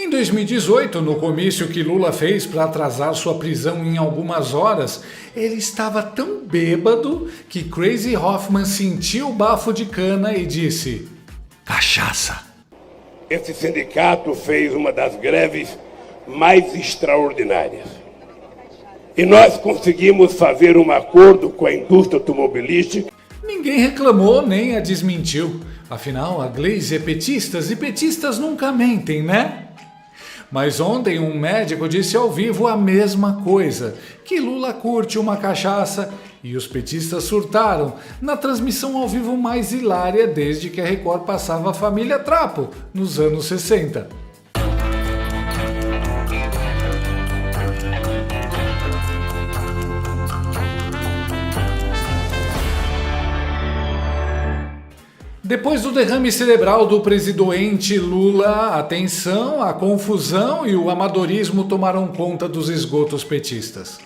Em 2018, no comício que Lula fez para atrasar sua prisão em algumas horas, ele estava tão bêbado que Crazy Hoffman sentiu o bafo de cana e disse: cachaça. Esse sindicato fez uma das greves mais extraordinárias. E nós conseguimos fazer um acordo com a indústria automobilística. Ninguém reclamou nem a desmentiu. Afinal, a Glaze é petistas e petistas nunca mentem, né? Mas ontem um médico disse ao vivo a mesma coisa, que Lula curte uma cachaça, e os petistas surtaram na transmissão ao vivo mais hilária desde que a Record passava a Família Trapo, nos anos 60. Depois do derrame cerebral do presidente Lula, a tensão, a confusão e o amadorismo tomaram conta dos esgotos petistas.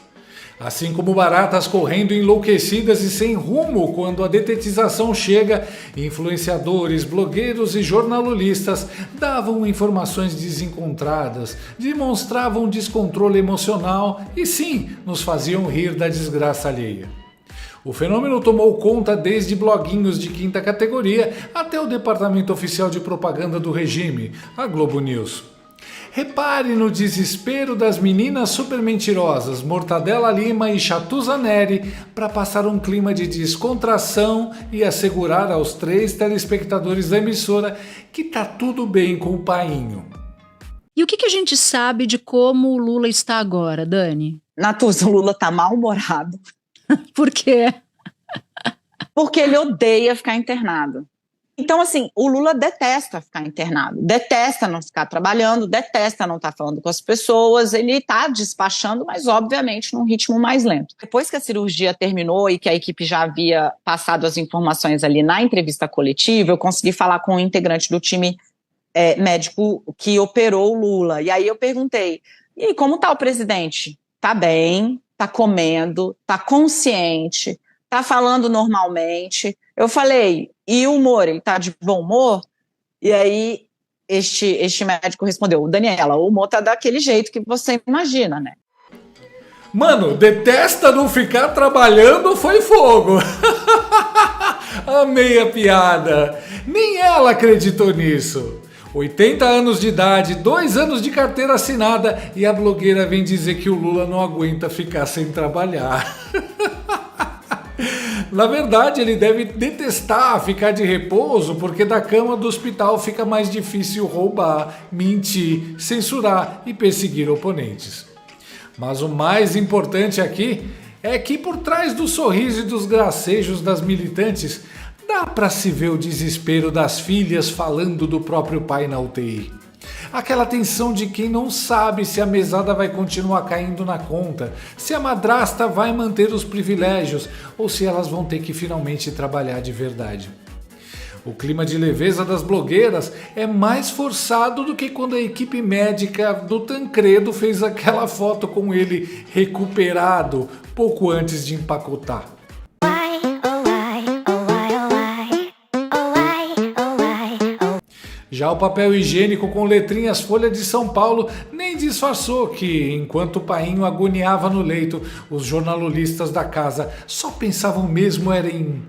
Assim como baratas correndo enlouquecidas e sem rumo quando a detetização chega, influenciadores, blogueiros e jornalistas davam informações desencontradas, demonstravam descontrole emocional e sim, nos faziam rir da desgraça alheia. O fenômeno tomou conta desde bloguinhos de quinta categoria até o departamento oficial de propaganda do regime, a Globo News. Repare no desespero das meninas super mentirosas Mortadela Lima e Chatuza Neri para passar um clima de descontração e assegurar aos 3 telespectadores da emissora que tá tudo bem com o painho. E o que a gente sabe de como o Lula está agora, Dani? Natuza, o Lula tá mal-humorado. Por quê? Porque ele odeia ficar internado. Então, assim, o Lula detesta ficar internado, detesta não ficar trabalhando, detesta não estar falando com as pessoas, ele está despachando, mas obviamente num ritmo mais lento. Depois que a cirurgia terminou e que a equipe já havia passado as informações ali na entrevista coletiva, eu consegui falar com um integrante do time médico que operou o Lula. E aí eu perguntei, e aí, como está o presidente? Tá bem, tá comendo, tá consciente, tá falando normalmente. Eu falei, e o humor, ele tá de bom humor? E aí este médico respondeu, Daniela, o humor tá daquele jeito que você imagina, né? Mano, detesta não ficar trabalhando foi fogo. Amei a piada. Nem ela acreditou nisso. 80 anos de idade, 2 anos de carteira assinada e a blogueira vem dizer que o Lula não aguenta ficar sem trabalhar. Na verdade, ele deve detestar ficar de repouso porque da cama do hospital fica mais difícil roubar, mentir, censurar e perseguir oponentes. Mas o mais importante aqui é que por trás do sorriso e dos gracejos das militantes dá para se ver o desespero das filhas falando do próprio pai na UTI. Aquela tensão de quem não sabe se a mesada vai continuar caindo na conta, se a madrasta vai manter os privilégios ou se elas vão ter que finalmente trabalhar de verdade. O clima de leveza das blogueiras é mais forçado do que quando a equipe médica do Tancredo fez aquela foto com ele recuperado pouco antes de empacotar. Já o papel higiênico com letrinhas Folha de São Paulo nem disfarçou que, enquanto o painho agoniava no leito, os jornalistas da casa só pensavam mesmo era em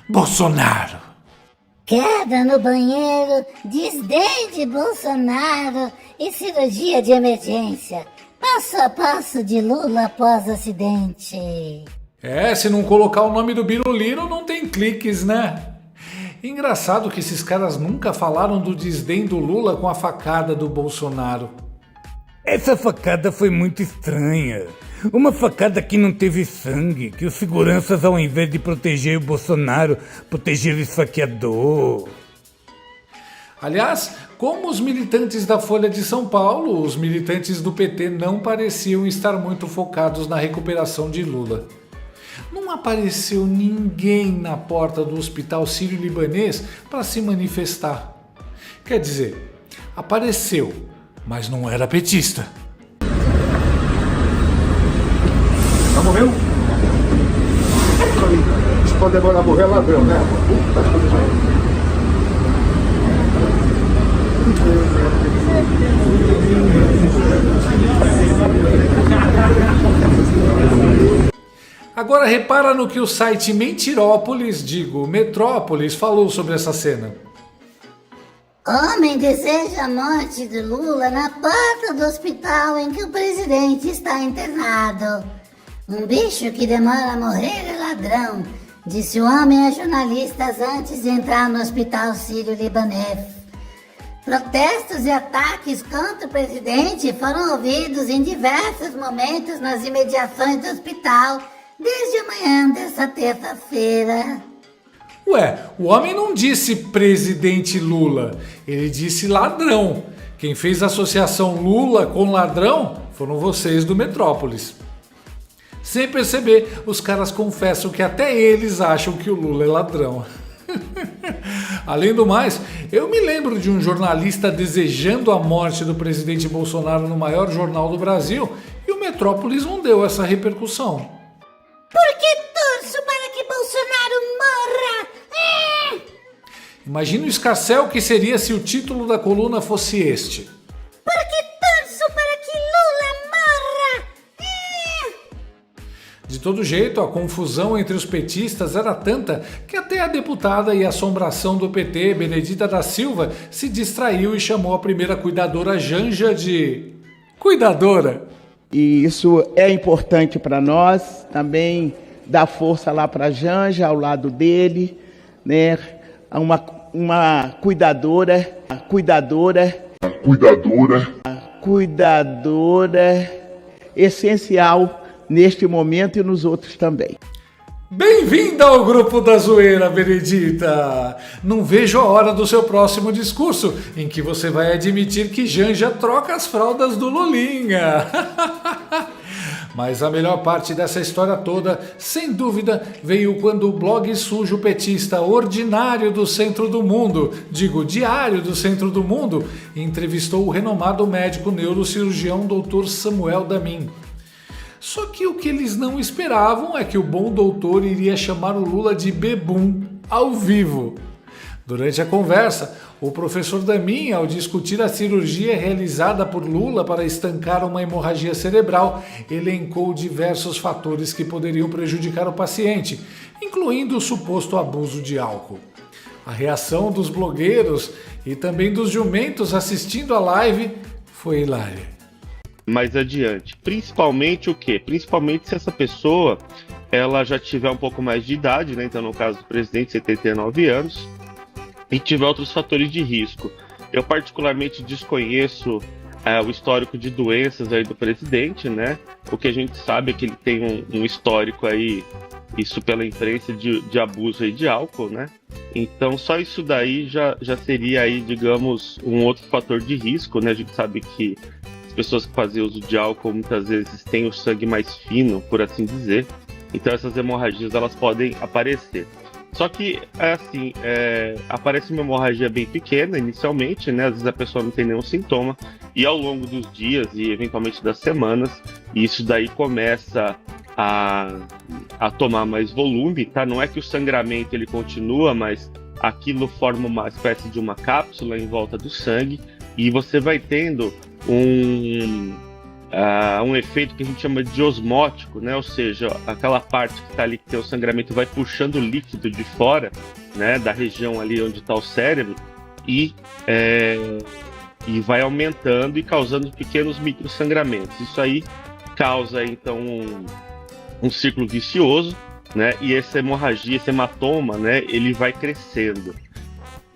Bolsonaro. Queda no banheiro, desdém de Bolsonaro e cirurgia de emergência. Passo a passo de Lula após acidente. Se não colocar o nome do Biruliro não tem cliques, né? Engraçado que esses caras nunca falaram do desdém do Lula com a facada do Bolsonaro. Essa facada foi muito estranha. Uma facada que não teve sangue, que os seguranças, ao invés de proteger o Bolsonaro, protegeram o esfaqueador. Aliás, como os militantes da Folha de São Paulo, os militantes do PT não pareciam estar muito focados na recuperação de Lula. Não apareceu ninguém na porta do hospital sírio-libanês para se manifestar. Quer dizer, apareceu, mas não era petista. Já morreu? Se pode demorar a morrer, ladrão, né? Agora repara no que o site Metrópolis falou sobre essa cena. Homem deseja a morte de Lula na porta do hospital em que o presidente está internado. Um bicho que demora a morrer é ladrão, disse o homem a jornalistas antes de entrar no hospital sírio-libanês. Protestos e ataques contra o presidente foram ouvidos em diversos momentos nas imediações do hospital desde a manhã dessa terça-feira. Ué, o homem não disse presidente Lula, ele disse ladrão. Quem fez a associação Lula com ladrão foram vocês do Metrópolis. Sem perceber, os caras confessam que até eles acham que o Lula é ladrão. Além do mais, eu me lembro de um jornalista desejando a morte do presidente Bolsonaro no maior jornal do Brasil e o Metrópolis não deu essa repercussão. Porque torço para que Bolsonaro morra! Imagina o escarcéu que seria se o título da coluna fosse este. Porque torço para que Lula morra! De todo jeito, a confusão entre os petistas era tanta que até a deputada e assombração do PT, Benedita da Silva, se distraiu e chamou a primeira cuidadora Janja de... cuidadora. E isso é importante para nós, também dar força lá para a Janja, ao lado dele, né? Uma cuidadora essencial neste momento e nos outros também. Bem-vinda ao grupo da zoeira, Benedita! Não vejo a hora do seu próximo discurso, em que você vai admitir que Janja troca as fraldas do Lulinha. Mas a melhor parte dessa história toda, sem dúvida, veio quando o blog sujo petista ordinário do centro do mundo, diário do centro do mundo, entrevistou o renomado médico neurocirurgião Dr. Samuel Damin. Só que o que eles não esperavam é que o bom doutor iria chamar o Lula de bebum ao vivo. Durante a conversa, o professor Damin, ao discutir a cirurgia realizada por Lula para estancar uma hemorragia cerebral, elencou diversos fatores que poderiam prejudicar o paciente, incluindo o suposto abuso de álcool. A reação dos blogueiros e também dos jumentos assistindo a live foi hilária. Mais adiante, principalmente o quê? Principalmente se essa pessoa ela já tiver um pouco mais de idade, né? Então no caso do presidente, 79 anos, e tiver outros fatores de risco. Eu particularmente desconheço o histórico de doenças aí do presidente, né? O que a gente sabe é que ele tem um histórico aí, isso pela imprensa, de abuso aí de álcool, né? Então só isso daí já seria aí, digamos, um outro fator de risco, né? A gente sabe que as pessoas que fazem uso de álcool muitas vezes têm o sangue mais fino, por assim dizer. Então essas hemorragias elas podem aparecer. Só que, assim, aparece uma hemorragia bem pequena inicialmente, né? Às vezes a pessoa não tem nenhum sintoma, e ao longo dos dias e eventualmente das semanas, isso daí começa a tomar mais volume, tá? Não é que o sangramento ele continua, mas aquilo forma uma espécie de uma cápsula em volta do sangue, e você vai tendo um efeito que a gente chama de osmótico, né? Ou seja, aquela parte que está ali, que tem o sangramento, vai puxando o líquido de fora, né? Da região ali onde está o cérebro, e vai aumentando e causando pequenos microsangramentos. Isso aí causa então um ciclo vicioso, né? E essa hemorragia, esse hematoma, né? Ele vai crescendo.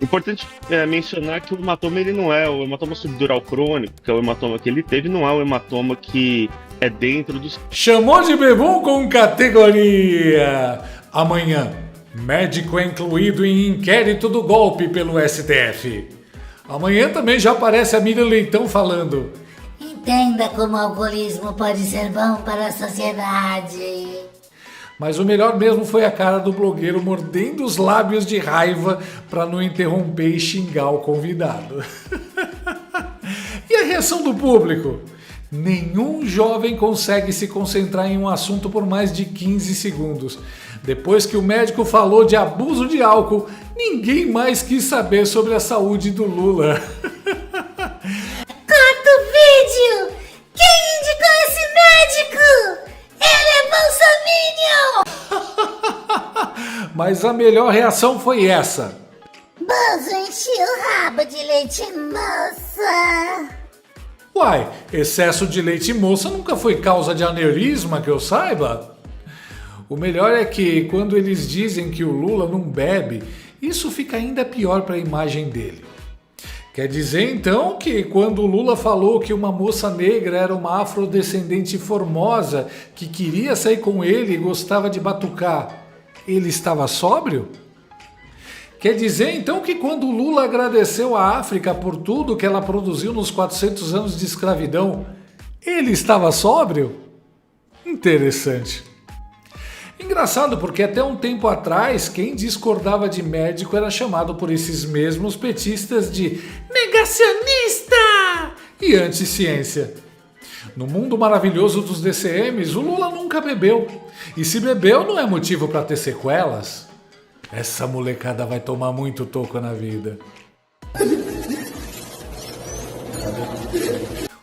Importante mencionar que o hematoma ele não é o hematoma subdural crônico, que é o hematoma que ele teve, não é o hematoma que é dentro dos... Chamou de bebum com categoria! Amanhã, médico é incluído em inquérito do golpe pelo STF. Amanhã também já aparece a Miriam Leitão falando: Entenda como o alcoolismo pode ser bom para a sociedade. Mas o melhor mesmo foi a cara do blogueiro mordendo os lábios de raiva para não interromper e xingar o convidado. E a reação do público? Nenhum jovem consegue se concentrar em um assunto por mais de 15 segundos. Depois que o médico falou de abuso de álcool, ninguém mais quis saber sobre a saúde do Lula. Corta o vídeo! Quem indicou esse médico? Ele é bolsominion! Mas a melhor reação foi essa. Bozo encheu o rabo de leite moça. Uai, excesso de leite moça nunca foi causa de aneurisma que eu saiba. O melhor é que quando eles dizem que o Lula não bebe, isso fica ainda pior para a imagem dele. Quer dizer então que quando o Lula falou que uma moça negra era uma afrodescendente formosa que queria sair com ele e gostava de batucar, ele estava sóbrio? Quer dizer então que quando o Lula agradeceu à África por tudo que ela produziu nos 400 anos de escravidão, ele estava sóbrio? Interessante. Engraçado porque até um tempo atrás, quem discordava de médico era chamado por esses mesmos petistas de negacionista e anti-ciência. No mundo maravilhoso dos DCMs, o Lula nunca bebeu. E se bebeu não é motivo para ter sequelas. Essa molecada vai tomar muito toco na vida.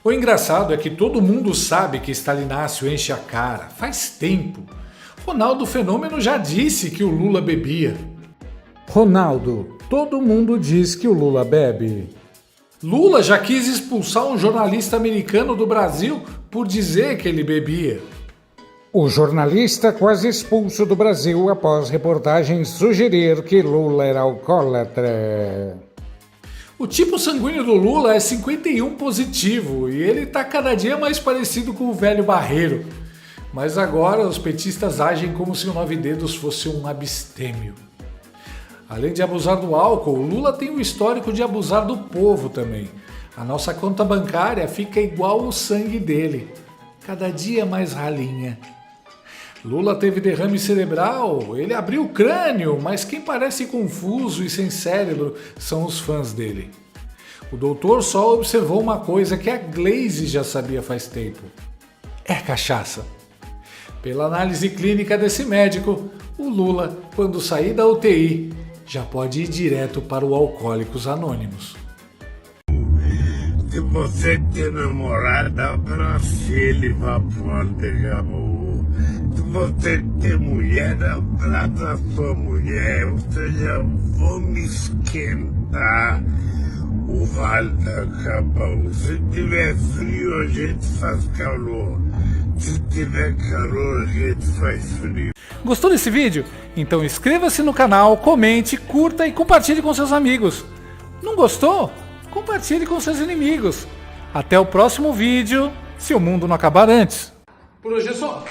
O engraçado é que todo mundo sabe que Stalinácio enche a cara, faz tempo. Ronaldo Fenômeno já disse que o Lula bebia. Ronaldo, todo mundo diz que o Lula bebe. Lula já quis expulsar um jornalista americano do Brasil por dizer que ele bebia. O jornalista quase expulso do Brasil após reportagens sugerir que Lula era alcoólatra. O tipo sanguíneo do Lula é 51 positivo e ele tá cada dia mais parecido com o velho Barreiro. Mas agora os petistas agem como se o 9 dedos fosse um abstêmio. Além de abusar do álcool, o Lula tem o histórico de abusar do povo também. A nossa conta bancária fica igual o sangue dele, cada dia mais ralinha. Lula teve derrame cerebral, ele abriu o crânio, mas quem parece confuso e sem cérebro são os fãs dele. O doutor só observou uma coisa que a Glaze já sabia faz tempo. É cachaça. Pela análise clínica desse médico, o Lula, quando sair da UTI, já pode ir direto para o Alcoólicos Anônimos. Se você tem namorada, abrace ele, vá pro amor. Se você tem mulher, abraça a sua mulher. Ou seja, vamos esquentar o vale da Capão. Se tiver frio, a gente faz calor. Se tiver calor, a gente faz frio. Gostou desse vídeo? Então inscreva-se no canal, comente, curta e compartilhe com seus amigos. Não gostou? Compartilhe com seus inimigos. Até o próximo vídeo, se o mundo não acabar antes. Por hoje é só.